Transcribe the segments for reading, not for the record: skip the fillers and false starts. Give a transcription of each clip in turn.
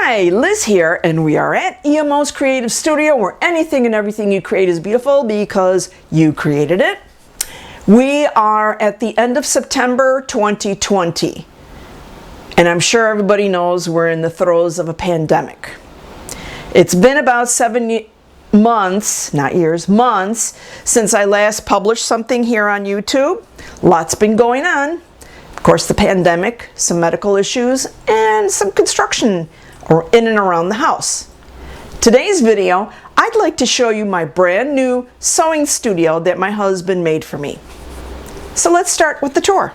Hi, Liz here, and we are at EMO's Creative Studio, where anything and everything you create is beautiful because you created it. We are at the end of September 2020, and I'm sure everybody knows we're in the throes of a pandemic. It's been about 7 months, not years, months, since I last published something here on YouTube. Lots been going on. Of course, the pandemic, some medical issues, and some construction in and around the house. Today's video, I'd like to show you my brand new sewing studio that my husband made for me. So let's start with the tour.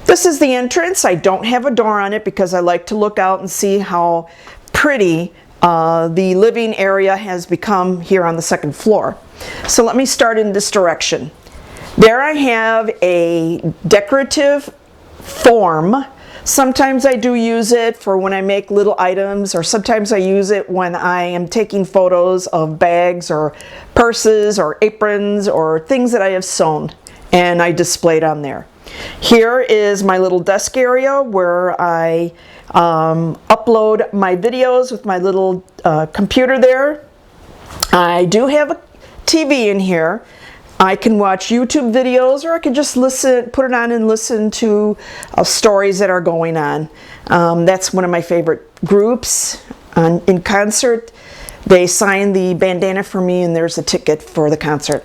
This is the entrance. I don't have a door on it because I like to look out and see how pretty the living area has become here on the second floor. So let me start in this direction. There I have a decorative form. Sometimes I do use it for when I make little items, or sometimes I use it when I am taking photos of bags or purses or aprons or things that I have sewn, and I displayed on there. Here is my little desk area where I upload my videos with my little computer there. I do have a TV in here. I can watch YouTube videos, or I can just listen, put it on and listen to stories that are going on. That's one of my favorite groups in concert. They signed the bandana for me, and there's a ticket for the concert.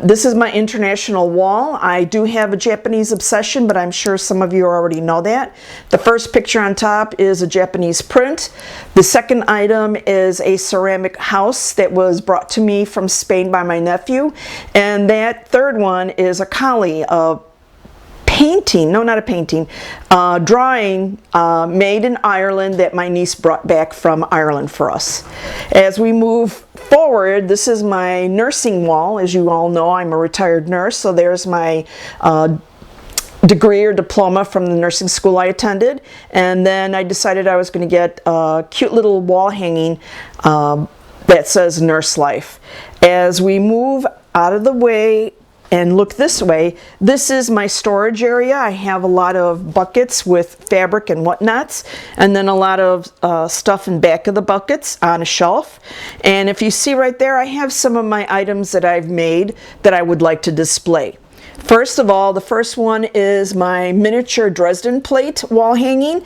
This is my international wall. I do have a Japanese obsession, but I'm sure some of you already know that. The first picture on top is a Japanese print. The second item is a ceramic house that was brought to me from Spain by my nephew. And that third one is a Kali, painting, no, not a painting, drawing made in Ireland that my niece brought back from Ireland for us. As we move forward, this is my nursing wall. As you all know, I'm a retired nurse, so there's my degree or diploma from the nursing school I attended. And then I decided I was going to get a cute little wall hanging that says Nurse Life. As we move out of the way and look this way, this is my storage area. I have a lot of buckets with fabric and whatnots, and then a lot of stuff in back of the buckets on a shelf. And if you see right there, I have some of my items that I've made that I would like to display. First of all, the first one is my miniature Dresden plate wall hanging.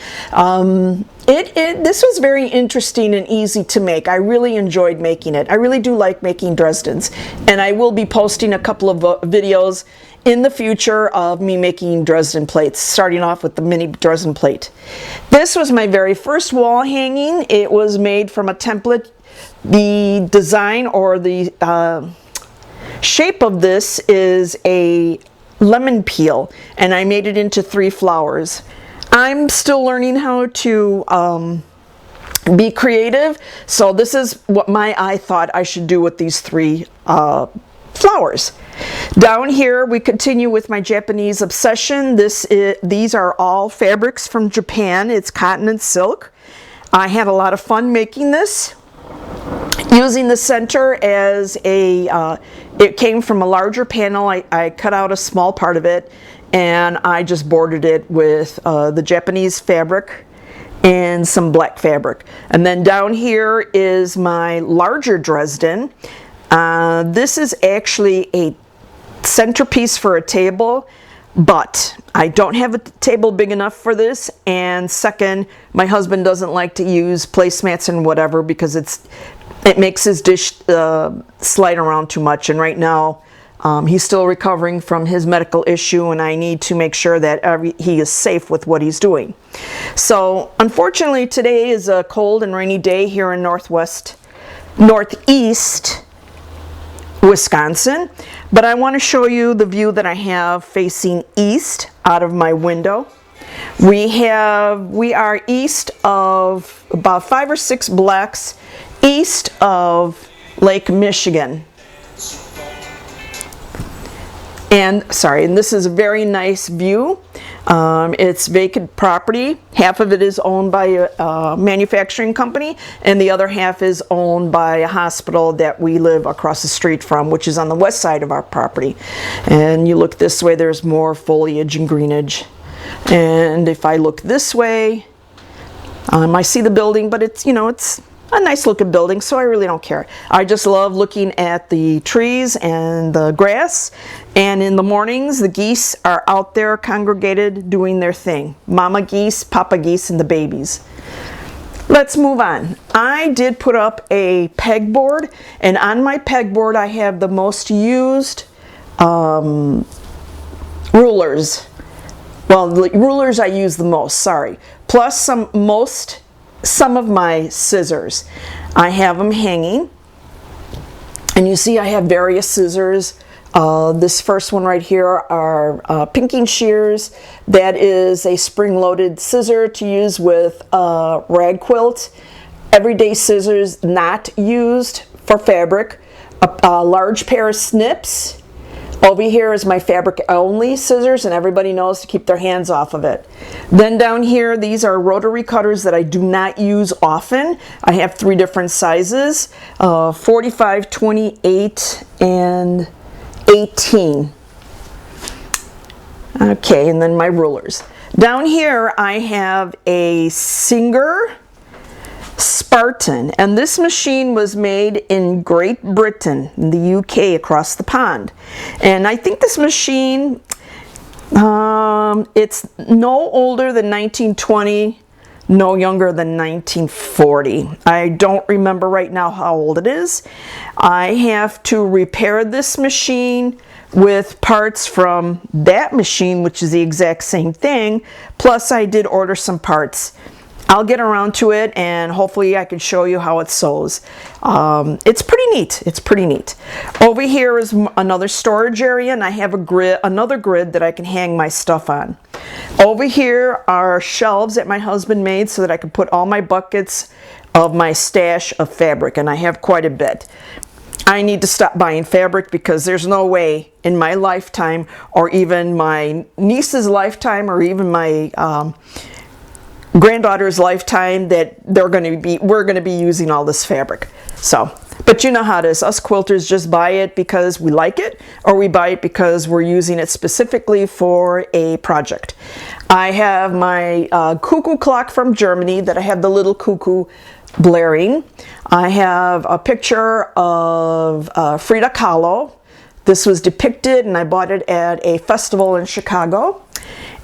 This was very interesting and easy to make. I really enjoyed making it. I really do like making Dresdens, and I will be posting a couple of videos in the future of me making Dresden plates, starting off with the mini Dresden plate. This was my very first wall hanging. It was made from a template. The design, or the shape of this, is a lemon peel, and I made it into 3 flowers. I'm still learning how to be creative, so this is what my eye thought I should do with these 3 flowers. Down here we continue with my Japanese obsession. These are all fabrics from Japan. It's cotton and silk. I had a lot of fun making this, using the center as a it came from a larger panel. I cut out a small part of it, and I just bordered it with the Japanese fabric and some black fabric. And then down here is my larger Dresden. This is actually a centerpiece for a table, but I don't have a table big enough for this, and second, my husband doesn't like to use placemats and whatever because it makes his dish slide around too much, and right now he's still recovering from his medical issue, and I need to make sure that he is safe with what he's doing. So unfortunately, today is a cold and rainy day here in northeast Wisconsin, but I want to show you the view that I have facing east out of my window. We are east of about 5 or 6 blocks east of Lake Michigan. And this is a very nice view. It's vacant property. Half of it is owned by a manufacturing company, and the other half is owned by a hospital that we live across the street from, which is on the west side of our property. And you look this way, there's more foliage and greenage. And if I look this way, I see the building, but it's, you know, it's a nice looking building, so I really don't care. I just love looking at the trees and the grass, and in the mornings the geese are out there congregated doing their thing. Mama geese, papa geese, and the babies. Let's move on. I did put up a pegboard, and on my pegboard I have the most used rulers. Well, the rulers I use the most, sorry. Plus some of my scissors. I have them hanging, and you see I have various scissors. This first one right here are pinking shears. That is a spring-loaded scissor to use with rag quilt. Everyday scissors not used for fabric. A large pair of snips. Over here is my fabric only scissors, and everybody knows to keep their hands off of it. Then down here, these are rotary cutters that I do not use often. I have 3 different sizes, 45, 28, and 18. Okay, and then my rulers. Down here I have a Singer Spartan, and this machine was made in Great Britain, in the UK, across the pond. And I think this machine, it's no older than 1920, no younger than 1940. I don't remember right now how old it is. I have to repair this machine with parts from that machine, which is the exact same thing, plus I did order some parts. I'll get around to it, and hopefully I can show you how it sews. It's pretty neat. It's pretty neat. Over here is another storage area, and I have another grid that I can hang my stuff on. Over here are shelves that my husband made so that I can put all my buckets of my stash of fabric, and I have quite a bit. I need to stop buying fabric because there's no way in my lifetime, or even my niece's lifetime, or even my granddaughter's lifetime, that we're going to be using all this fabric. So, but you know how it is. Us quilters just buy it because we like it, or we buy it because we're using it specifically for a project. I have my Cuckoo Clock from Germany that I have the little cuckoo blaring. I have a picture of Frida Kahlo. This was depicted, and I bought it at a festival in Chicago.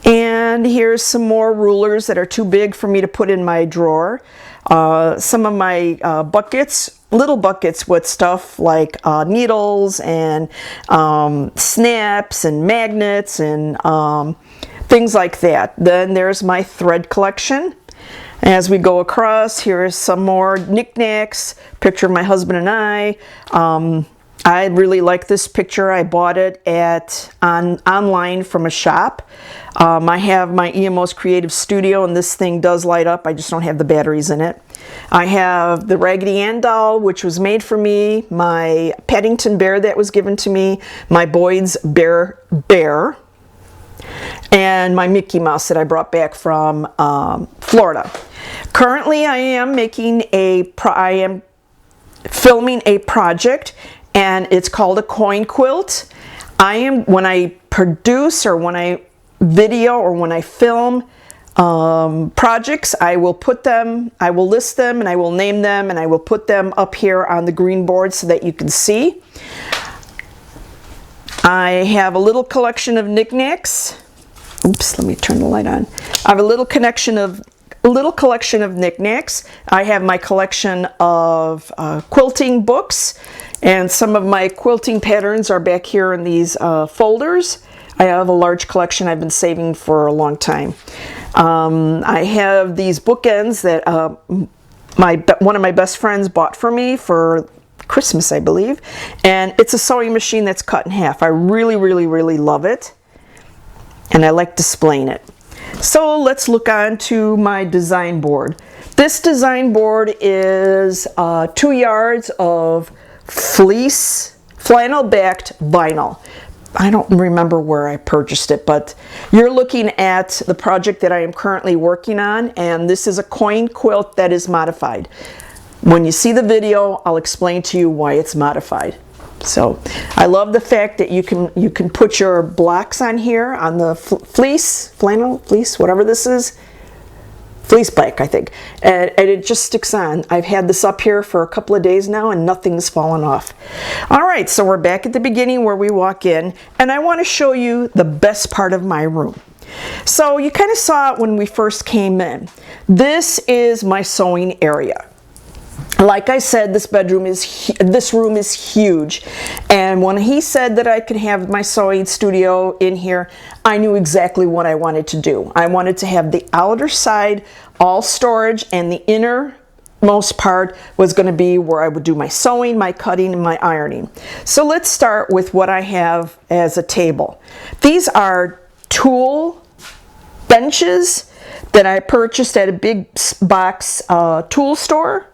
And here's some more rulers that are too big for me to put in my drawer. Some of my buckets, little buckets with stuff like needles and snaps and magnets and things like that. Then there's my thread collection. As we go across, here's some more knickknacks, picture of my husband and I. I really like this picture. I bought it online from a shop. I have my EMO's Creative Studio, and this thing does light up. I just don't have the batteries in it. I have the Raggedy Ann doll, which was made for me, my Paddington Bear that was given to me, my Boyd's Bear, and my Mickey Mouse that I brought back from Florida. Currently, I am filming a project, and it's called a coin quilt. When I produce, or when I video, or when I film projects, I will list them, and I will name them, and I will put them up here on the green board so that you can see. I have a little collection of knickknacks. Oops, let me turn the light on. I have a little collection of knickknacks. I have my collection of quilting books, and some of my quilting patterns are back here in these folders. I have a large collection I've been saving for a long time. I have these bookends that one of my best friends bought for me for Christmas, I believe, and it's a sewing machine that's cut in half. I really, really, really love it, and I like displaying it. So let's look on to my design board. This design board is 2 yards of fleece, flannel backed vinyl. I don't remember where I purchased it, but you're looking at the project that I am currently working on, and this is a coin quilt that is modified. When you see the video, I'll explain to you why it's modified. So I love the fact that you can put your blocks on here on the flannel, whatever this is. Fleece black, I think, and it just sticks on. I've had this up here for a couple of days now and nothing's fallen off. All right, so we're back at the beginning where we walk in, and I want to show you the best part of my room. So you kind of saw it when we first came in. This is my sewing area. Like I said, this room is huge, and when he said that I could have my sewing studio in here, I knew exactly what I wanted to do. I wanted to have the outer side all storage, and the innermost part was going to be where I would do my sewing, my cutting, and my ironing. So let's start with what I have as a table. These are tool benches that I purchased at a big box tool store.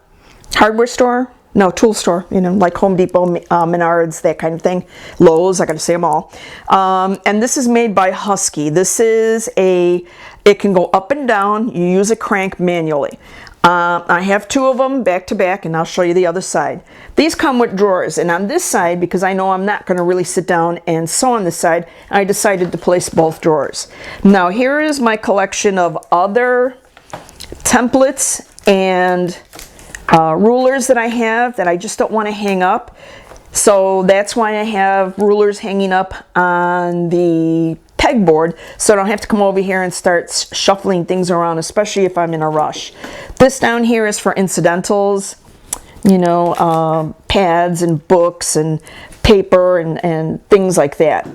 Hardware store, no, tool store, you know, like Home Depot, Menards, that kind of thing. Lowe's, I gotta say them all. And this is made by Husky. This is it can go up and down. You use a crank manually. I have two of them back to back, and I'll show you the other side. These come with drawers, and on this side, because I know I'm not gonna really sit down and sew on this side, I decided to place both drawers. Now here is my collection of other templates and rulers that I have that I just don't want to hang up. So that's why I have rulers hanging up on the pegboard, so I don't have to come over here and start shuffling things around, especially if I'm in a rush. This down here is for incidentals, you know, pads and books and paper and things like that.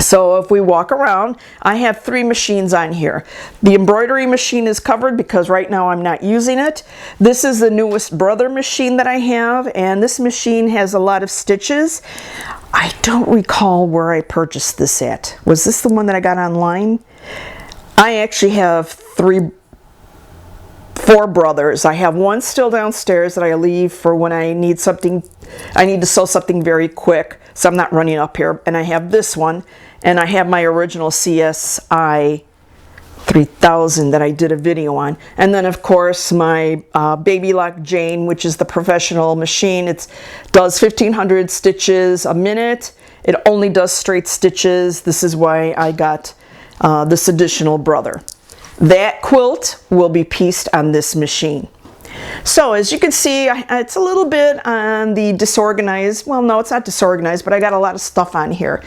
So if we walk around, I have 3 machines on here. The embroidery machine is covered because right now I'm not using it. This is the newest Brother machine that I have, and this machine has a lot of stitches. I don't recall where I purchased this at. Was this the one that I got online? I actually have 4 Brothers. I have one still downstairs that I leave for when I need something, I need to sew something very quick, so I'm not running up here. And I have this one, and I have my original CSI 3000 that I did a video on. And then of course my Baby Lock Jane, which is the professional machine. It does 1500 stitches a minute. It only does straight stitches. This is why I got this additional Brother. That quilt will be pieced on this machine. So as you can see, it's a little bit on the disorganized. Well, no, it's not disorganized, but I got a lot of stuff on here.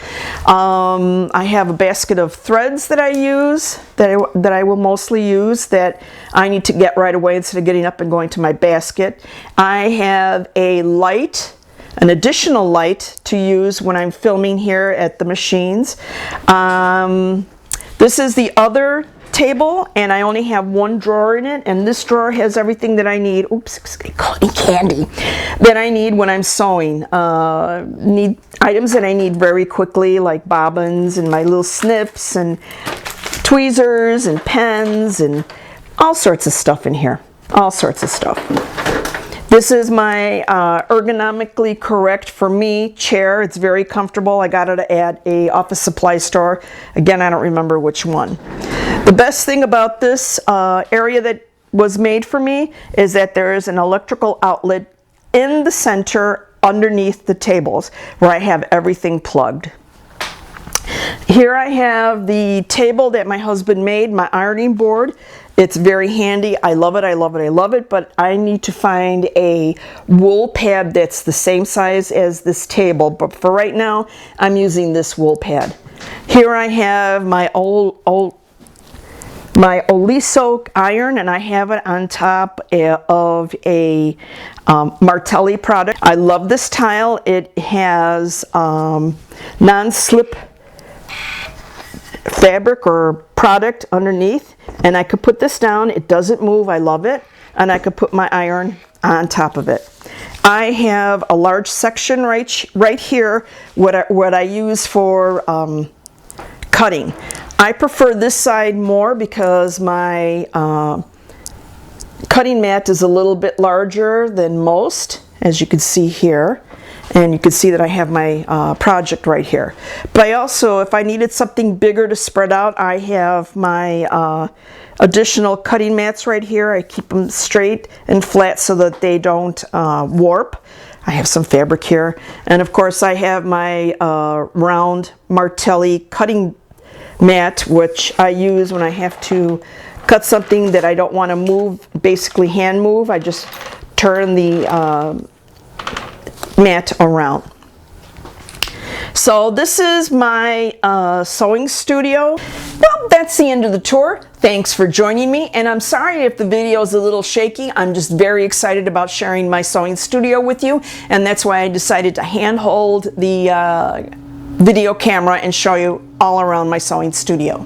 I have a basket of threads that I use, that I will mostly use, that I need to get right away instead of getting up and going to my basket. I have a light, an additional light to use when I'm filming here at the machines. This is the other table, and I only have one drawer in it, and this drawer has everything that I need. Oops, it caught me candy. That I need when I'm sewing. Need items that I need very quickly, like bobbins and my little snips and tweezers and pens and all sorts of stuff in here. All sorts of stuff. This is my ergonomically correct for me chair. It's very comfortable. I got it at a office supply store. Again, I don't remember which one. The best thing about this area that was made for me is that there is an electrical outlet in the center underneath the tables where I have everything plugged. Here I have the table that my husband made, my ironing board. It's very handy. I love it, I love it, I love it, but I need to find a wool pad that's the same size as this table. But for right now, I'm using this wool pad. Here I have my my Oliso iron, and I have it on top of a Martelli product. I love this tile. It has non-slip fabric or product underneath, and I could put this down. It doesn't move. I love it. And I could put my iron on top of it. I have a large section right here, what I use for cutting. I prefer this side more because my cutting mat is a little bit larger than most, as you can see here. And you can see that I have my project right here. But I also, if I needed something bigger to spread out, I have my additional cutting mats right here. I keep them straight and flat so that they don't warp. I have some fabric here. And of course I have my round Martelli cutting mat, which I use when I have to cut something that I don't want to move, basically hand move. I just turn the mat around. So this is my sewing studio. Well, that's the end of the tour. Thanks for joining me, and I'm sorry if the video is a little shaky. I'm just very excited about sharing my sewing studio with you, and that's why I decided to hand hold the video camera and show you all around my sewing studio.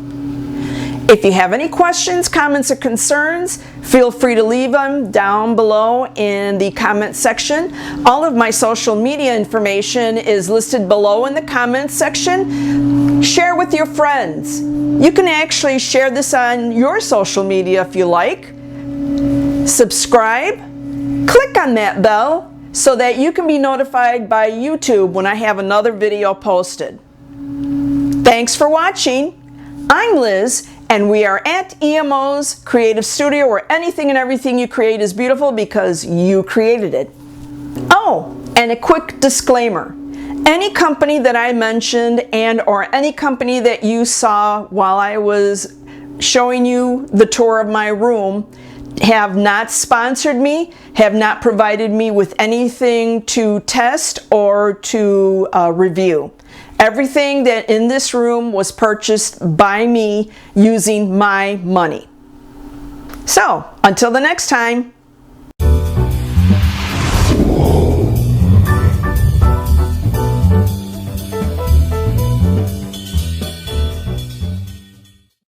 If you have any questions, comments, or concerns, feel free to leave them down below in the comment section. All of my social media information is listed below in the comments section. Share with your friends. You can actually share this on your social media if you like. Subscribe. Click on that bell so that you can be notified by YouTube when I have another video posted. Thanks for watching. I'm Liz, and we are at EMO's Creative Studio, where anything and everything you create is beautiful because you created it. Oh, and a quick disclaimer. Any company that I mentioned and or any company that you saw while I was showing you the tour of my room have not sponsored me, have not provided me with anything to test or to review. Everything that in this room was purchased by me using my money. So, until the next time.